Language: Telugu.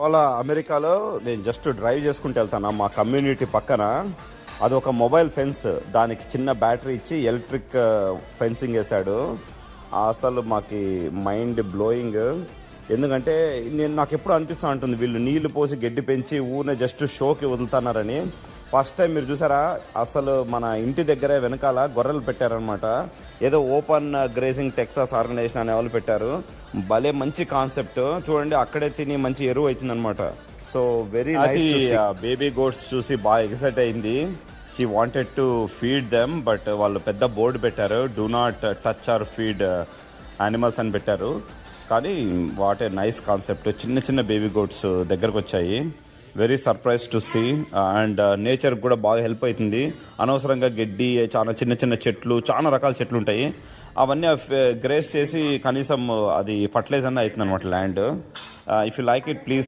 వాళ్ళ అమెరికాలో నేను జస్ట్ డ్రైవ్ చేసుకుంటూ వెళ్తాను. మా కమ్యూనిటీ పక్కన అది ఒక మొబైల్ ఫెన్స్, దానికి చిన్న బ్యాటరీ ఇచ్చి ఎలక్ట్రిక్ ఫెన్సింగ్ వేశాడు. అసలు మాకు మైండ్ బ్లోయింగ్. ఎందుకంటే నాకు ఎప్పుడు అనిపిస్తూ ఉంటుంది వీళ్ళు నీళ్లు పోసి గడ్డి పెంచి ఊరినే జస్ట్ షోకి వదులుతున్నారని. ఫస్ట్ టైం మీరు చూసారా, అసలు మన ఇంటి దగ్గరే వెనకాల గొర్రెలు పెట్టారనమాట. ఏదో ఓపెన్ గ్రేజింగ్ టెక్సాస్ ఆర్గనైజేషన్ అనే వాళ్ళు పెట్టారు. భలే మంచి కాన్సెప్ట్ చూడండి, అక్కడే తిని మంచి ఎరువు అవుతుందన్నమాట. So very nice. Baby goats చూసి బాగా ఎక్సైట్ అయింది. She wanted to feed them, but వాళ్ళు పెద్ద బోర్డు పెట్టారు, do not touch are feed animals అని పెట్టారు. కానీ వాట్ ఏ నైస్ కాన్సెప్ట్. చిన్న చిన్న బేబీ గోట్స్ దగ్గరకు వచ్చాయి. Very surprise to see. And nature కూడా బాగా హెల్ప్ అవుతుంది. అనవసరంగా గడ్డి, చాలా చిన్న చిన్న చెట్లు, చాలా రకాల చెట్లు ఉంటాయి, అవన్నీ గ్రేస్ చేసి కనీసం అది ఫర్టిలైజర్ అన్న అవుతుంది అనమాట land. If you like it please